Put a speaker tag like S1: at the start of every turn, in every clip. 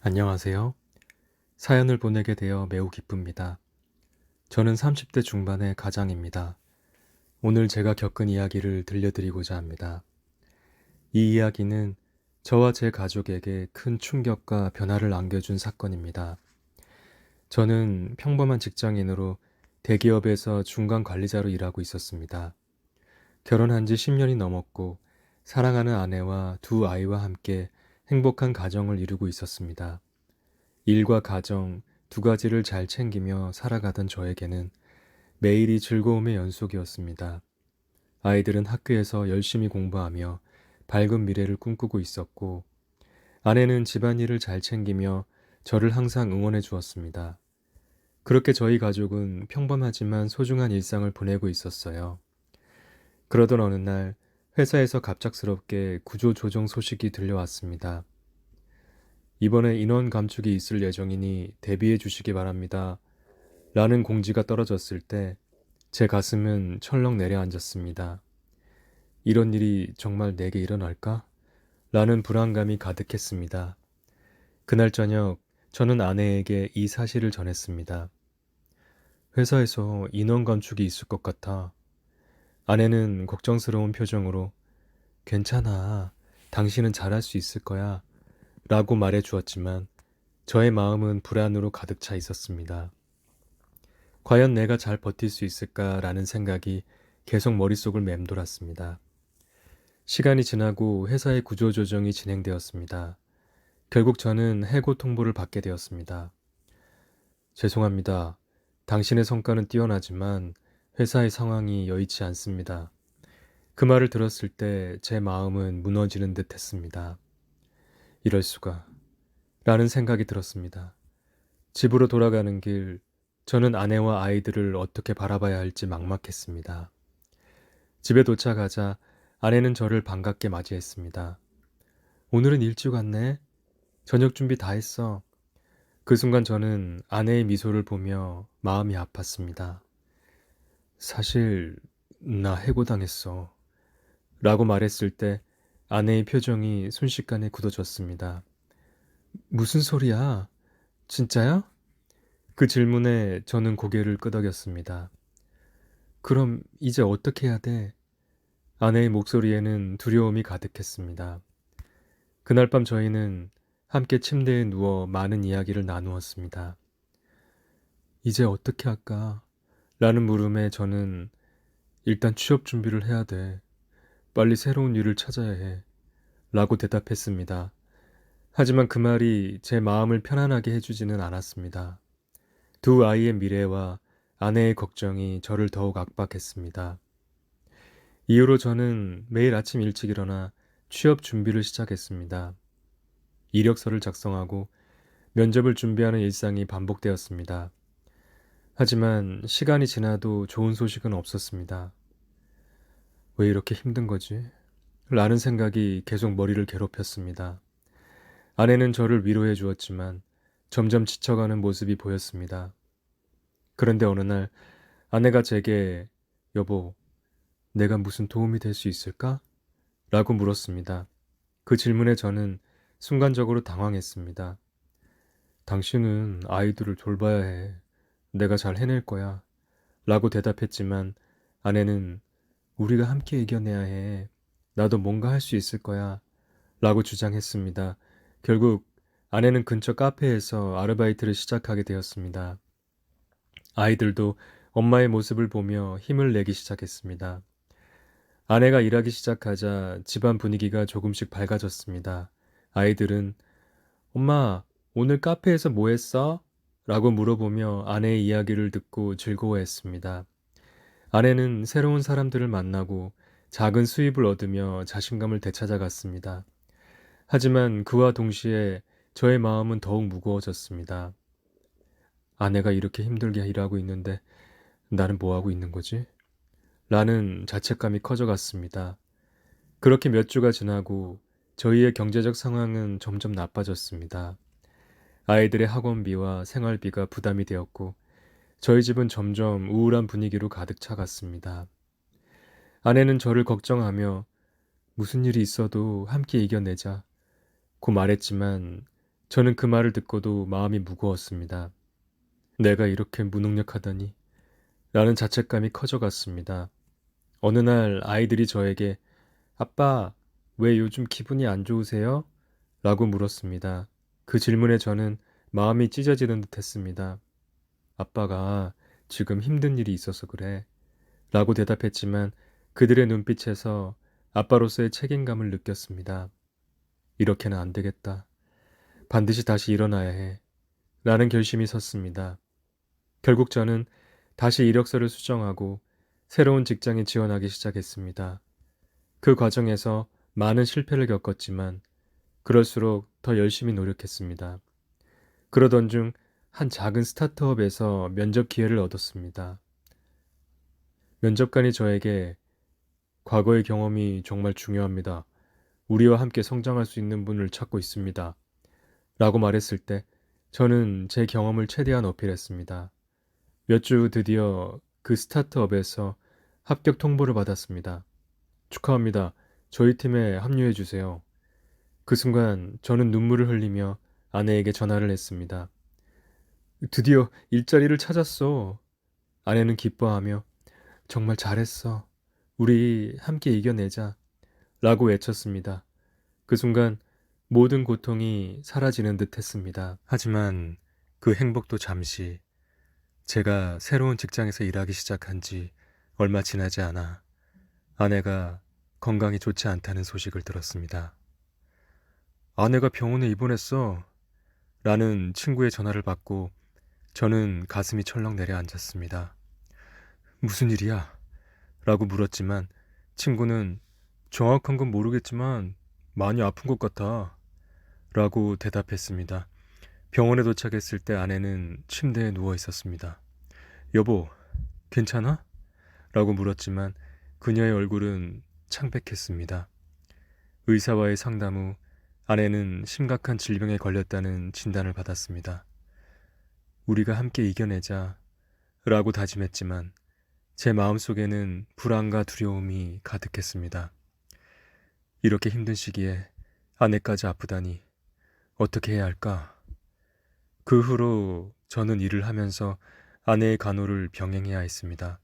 S1: 안녕하세요. 사연을 보내게 되어 매우 기쁩니다. 저는 30대 중반의 가장입니다. 오늘 제가 겪은 이야기를 들려드리고자 합니다. 이 이야기는 저와 제 가족에게 큰 충격과 변화를 안겨준 사건입니다. 저는 평범한 직장인으로 대기업에서 중간 관리자로 일하고 있었습니다. 결혼한 지 10년이 넘었고 사랑하는 아내와 두 아이와 함께 행복한 가정을 이루고 있었습니다. 일과 가정 두 가지를 잘 챙기며 살아가던 저에게는 매일이 즐거움의 연속이었습니다. 아이들은 학교에서 열심히 공부하며 밝은 미래를 꿈꾸고 있었고, 아내는 집안일을 잘 챙기며 저를 항상 응원해 주었습니다. 그렇게 저희 가족은 평범하지만 소중한 일상을 보내고 있었어요. 그러던 어느 날 회사에서 갑작스럽게 구조조정 소식이 들려왔습니다. 이번에 인원 감축이 있을 예정이니 대비해 주시기 바랍니다. 라는 공지가 떨어졌을 때 제 가슴은 철렁 내려앉았습니다. 이런 일이 정말 내게 일어날까? 라는 불안감이 가득했습니다. 그날 저녁 저는 아내에게 이 사실을 전했습니다. 회사에서 인원 감축이 있을 것 같아. 아내는 걱정스러운 표정으로 괜찮아. 당신은 잘할 수 있을 거야. 라고 말해 주었지만 저의 마음은 불안으로 가득 차 있었습니다. 과연 내가 잘 버틸 수 있을까라는 생각이 계속 머릿속을 맴돌았습니다. 시간이 지나고 회사의 구조조정이 진행되었습니다. 결국 저는 해고 통보를 받게 되었습니다. 죄송합니다. 당신의 성과는 뛰어나지만 회사의 상황이 여의치 않습니다. 그 말을 들었을 때 제 마음은 무너지는 듯 했습니다. 이럴 수가. 라는 생각이 들었습니다. 집으로 돌아가는 길, 저는 아내와 아이들을 어떻게 바라봐야 할지 막막했습니다. 집에 도착하자 아내는 저를 반갑게 맞이했습니다. 오늘은 일찍 왔네. 저녁 준비 다 했어. 그 순간 저는 아내의 미소를 보며 마음이 아팠습니다. 사실 나 해고당했어. 라고 말했을 때 아내의 표정이 순식간에 굳어졌습니다. 무슨 소리야? 진짜야? 그 질문에 저는 고개를 끄덕였습니다. 그럼 이제 어떻게 해야 돼? 아내의 목소리에는 두려움이 가득했습니다. 그날 밤 저희는 함께 침대에 누워 많은 이야기를 나누었습니다. 이제 어떻게 할까? 라는 물음에 저는 일단 취업 준비를 해야 돼. 빨리 새로운 일을 찾아야 해. 라고 대답했습니다. 하지만 그 말이 제 마음을 편안하게 해주지는 않았습니다. 두 아이의 미래와 아내의 걱정이 저를 더욱 압박했습니다. 이후로 저는 매일 아침 일찍 일어나 취업 준비를 시작했습니다. 이력서를 작성하고 면접을 준비하는 일상이 반복되었습니다. 하지만 시간이 지나도 좋은 소식은 없었습니다. 왜 이렇게 힘든 거지? 라는 생각이 계속 머리를 괴롭혔습니다. 아내는 저를 위로해 주었지만 점점 지쳐가는 모습이 보였습니다. 그런데 어느 날 아내가 제게 여보, 내가 무슨 도움이 될 수 있을까? 라고 물었습니다. 그 질문에 저는 순간적으로 당황했습니다. 당신은 아이들을 돌봐야 해. 내가 잘 해낼 거야. 라고 대답했지만 아내는 우리가 함께 이겨내야 해. 나도 뭔가 할 수 있을 거야. 라고 주장했습니다. 결국 아내는 근처 카페에서 아르바이트를 시작하게 되었습니다. 아이들도 엄마의 모습을 보며 힘을 내기 시작했습니다. 아내가 일하기 시작하자 집안 분위기가 조금씩 밝아졌습니다. 아이들은 엄마, 오늘 카페에서 뭐 했어? 라고 물어보며 아내의 이야기를 듣고 즐거워했습니다. 아내는 새로운 사람들을 만나고 작은 수입을 얻으며 자신감을 되찾아갔습니다. 하지만 그와 동시에 저의 마음은 더욱 무거워졌습니다. 아내가 이렇게 힘들게 일하고 있는데 나는 뭐 하고 있는 거지? 라는 자책감이 커져갔습니다. 그렇게 몇 주가 지나고 저희의 경제적 상황은 점점 나빠졌습니다. 아이들의 학원비와 생활비가 부담이 되었고 저희 집은 점점 우울한 분위기로 가득 차갔습니다. 아내는 저를 걱정하며 무슨 일이 있어도 함께 이겨내자 고 말했지만 저는 그 말을 듣고도 마음이 무거웠습니다. 내가 이렇게 무능력하다니 라는 자책감이 커져갔습니다. 어느 날 아이들이 저에게 아빠, 왜 요즘 기분이 안 좋으세요? 라고 물었습니다. 그 질문에 저는 마음이 찢어지는 듯 했습니다. 아빠가 지금 힘든 일이 있어서 그래. 라고 대답했지만 그들의 눈빛에서 아빠로서의 책임감을 느꼈습니다. 이렇게는 안 되겠다. 반드시 다시 일어나야 해. 라는 결심이 섰습니다. 결국 저는 다시 이력서를 수정하고 새로운 직장에 지원하기 시작했습니다. 그 과정에서 많은 실패를 겪었지만 그럴수록 더 열심히 노력했습니다. 그러던 중 한 작은 스타트업에서 면접 기회를 얻었습니다. 면접관이 저에게 과거의 경험이 정말 중요합니다. 우리와 함께 성장할 수 있는 분을 찾고 있습니다. 라고 말했을 때 저는 제 경험을 최대한 어필했습니다. 몇 주 후 드디어 그 스타트업에서 합격 통보를 받았습니다. 축하합니다. 저희 팀에 합류해 주세요. 그 순간 저는 눈물을 흘리며 아내에게 전화를 했습니다. 드디어 일자리를 찾았어. 아내는 기뻐하며 정말 잘했어. 우리 함께 이겨내자. 라고 외쳤습니다. 그 순간 모든 고통이 사라지는 듯 했습니다. 하지만 그 행복도 잠시 제가 새로운 직장에서 일하기 시작한 지 얼마 지나지 않아 아내가 건강이 좋지 않다는 소식을 들었습니다. 아내가 병원에 입원했어. 라는 친구의 전화를 받고 저는 가슴이 철렁 내려앉았습니다. 무슨 일이야? 라고 물었지만 친구는 정확한 건 모르겠지만 많이 아픈 것 같아. 라고 대답했습니다. 병원에 도착했을 때 아내는 침대에 누워 있었습니다. 여보, 괜찮아? 라고 물었지만 그녀의 얼굴은 창백했습니다. 의사와의 상담 후 아내는 심각한 질병에 걸렸다는 진단을 받았습니다. 우리가 함께 이겨내자 라고 다짐했지만 제 마음속에는 불안과 두려움이 가득했습니다. 이렇게 힘든 시기에 아내까지 아프다니 어떻게 해야 할까? 그 후로 저는 일을 하면서 아내의 간호를 병행해야 했습니다.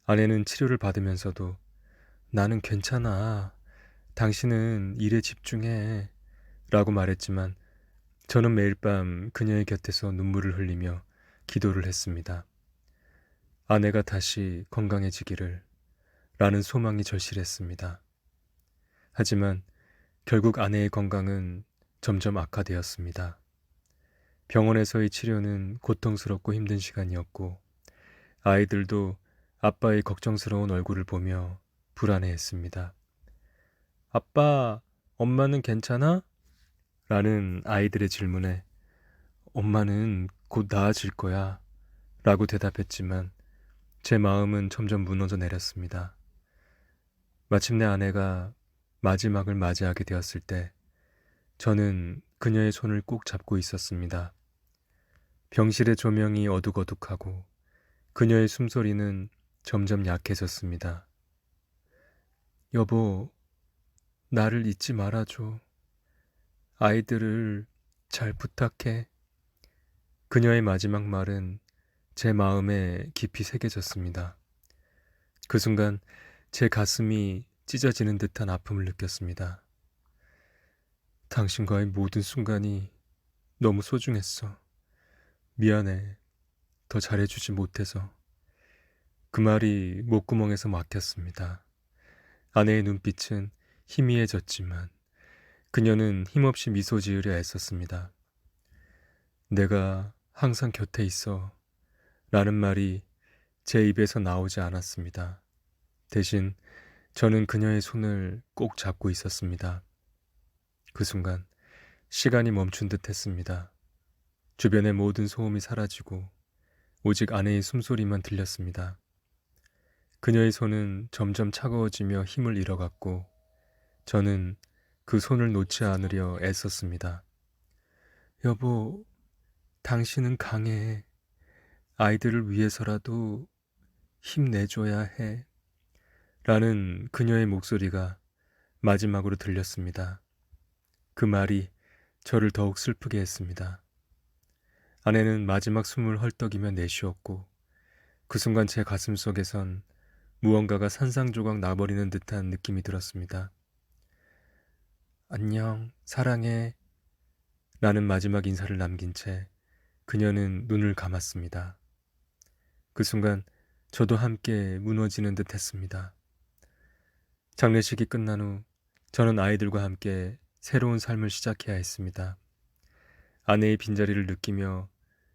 S1: 아내는 치료를 받으면서도 나는 괜찮아. 당신은 일에 집중해. 라고 말했지만 저는 매일 밤 그녀의 곁에서 눈물을 흘리며 기도를 했습니다. 아내가 다시 건강해지기를 라는 소망이 절실했습니다. 하지만 결국 아내의 건강은 점점 악화되었습니다. 병원에서의 치료는 고통스럽고 힘든 시간이었고 아이들도 아빠의 걱정스러운 얼굴을 보며 불안해했습니다. 아빠, 엄마는 괜찮아? 라는 아이들의 질문에 엄마는 곧 나아질 거야 라고 대답했지만 제 마음은 점점 무너져 내렸습니다. 마침내 아내가 마지막을 맞이하게 되었을 때 저는 그녀의 손을 꼭 잡고 있었습니다. 병실의 조명이 어둑어둑하고 그녀의 숨소리는 점점 약해졌습니다. 여보, 나를 잊지 말아줘. 아이들을 잘 부탁해. 그녀의 마지막 말은 제 마음에 깊이 새겨졌습니다. 그 순간 제 가슴이 찢어지는 듯한 아픔을 느꼈습니다. 당신과의 모든 순간이 너무 소중했어. 미안해. 더 잘해주지 못해서. 그 말이 목구멍에서 막혔습니다. 아내의 눈빛은 희미해졌지만 그녀는 힘없이 미소 지으려 애썼습니다. 내가 항상 곁에 있어 라는 말이 제 입에서 나오지 않았습니다. 대신 저는 그녀의 손을 꼭 잡고 있었습니다. 그 순간 시간이 멈춘 듯 했습니다. 주변의 모든 소음이 사라지고 오직 아내의 숨소리만 들렸습니다. 그녀의 손은 점점 차가워지며 힘을 잃어갔고 저는 그 손을 놓지 않으려 애썼습니다. 여보, 당신은 강해. 아이들을 위해서라도 힘내줘야 해. 라는 그녀의 목소리가 마지막으로 들렸습니다. 그 말이 저를 더욱 슬프게 했습니다. 아내는 마지막 숨을 헐떡이며 내쉬었고 그 순간 제 가슴 속에선 무언가가 산산조각 나버리는 듯한 느낌이 들었습니다. 안녕, 사랑해. 라는 마지막 인사를 남긴 채 그녀는 눈을 감았습니다. 그 순간 저도 함께 무너지는 듯 했습니다. 장례식이 끝난 후 저는 아이들과 함께 새로운 삶을 시작해야 했습니다. 아내의 빈자리를 느끼며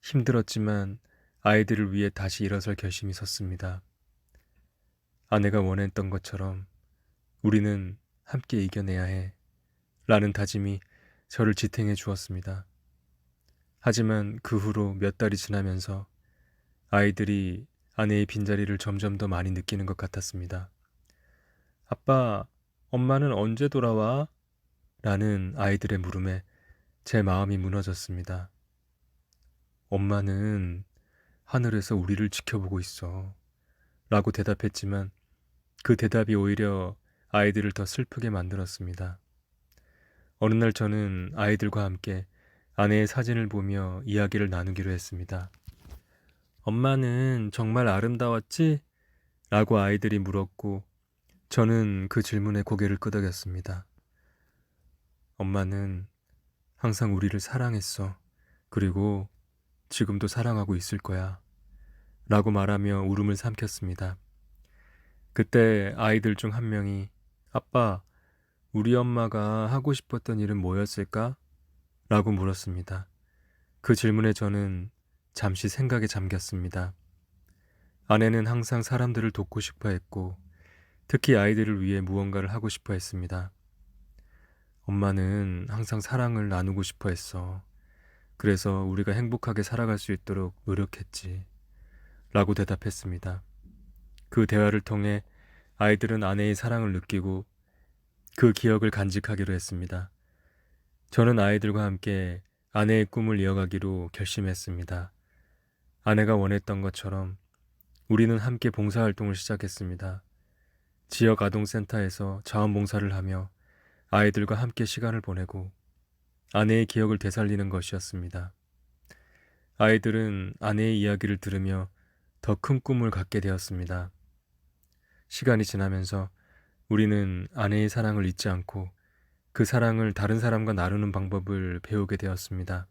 S1: 힘들었지만 아이들을 위해 다시 일어설 결심이 섰습니다. 아내가 원했던 것처럼 우리는 함께 이겨내야 해 라는 다짐이 저를 지탱해 주었습니다. 하지만 그 후로 몇 달이 지나면서 아이들이 아내의 빈자리를 점점 더 많이 느끼는 것 같았습니다. 아빠, 엄마는 언제 돌아와? 라는 아이들의 물음에 제 마음이 무너졌습니다. 엄마는 하늘에서 우리를 지켜보고 있어. 라고 대답했지만 그 대답이 오히려 아이들을 더 슬프게 만들었습니다. 어느 날 저는 아이들과 함께 아내의 사진을 보며 이야기를 나누기로 했습니다. 엄마는 정말 아름다웠지? 라고 아이들이 물었고 저는 그 질문에 고개를 끄덕였습니다. 엄마는 항상 우리를 사랑했어. 그리고 지금도 사랑하고 있을 거야. 라고 말하며 울음을 삼켰습니다. 그때 아이들 중 한 명이 아빠, 우리 엄마가 하고 싶었던 일은 뭐였을까? 라고 물었습니다. 그 질문에 저는 잠시 생각에 잠겼습니다. 아내는 항상 사람들을 돕고 싶어 했고 특히 아이들을 위해 무언가를 하고 싶어 했습니다. 엄마는 항상 사랑을 나누고 싶어 했어. 그래서 우리가 행복하게 살아갈 수 있도록 노력했지. 라고 대답했습니다. 그 대화를 통해 아이들은 아내의 사랑을 느끼고 그 기억을 간직하기로 했습니다. 저는 아이들과 함께 아내의 꿈을 이어가기로 결심했습니다. 아내가 원했던 것처럼 우리는 함께 봉사활동을 시작했습니다. 지역 아동센터에서 자원봉사를 하며 아이들과 함께 시간을 보내고 아내의 기억을 되살리는 것이었습니다. 아이들은 아내의 이야기를 들으며 더 큰 꿈을 갖게 되었습니다. 시간이 지나면서 우리는 아내의 사랑을 잊지 않고 그 사랑을 다른 사람과 나누는 방법을 배우게 되었습니다.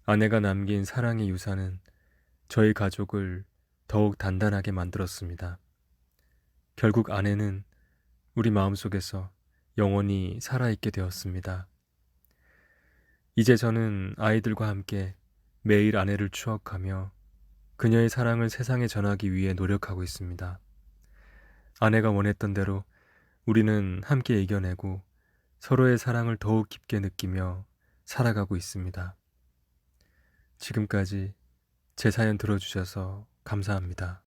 S1: 아내가 남긴 사랑의 유산은 저희 가족을 더욱 단단하게 만들었습니다. 결국 아내는 우리 마음속에서 영원히 살아있게 되었습니다. 이제 저는 아이들과 함께 매일 아내를 추억하며 그녀의 사랑을 세상에 전하기 위해 노력하고 있습니다. 아내가 원했던 대로 우리는 함께 이겨내고 서로의 사랑을 더욱 깊게 느끼며 살아가고 있습니다. 지금까지 제 사연 들어주셔서 감사합니다.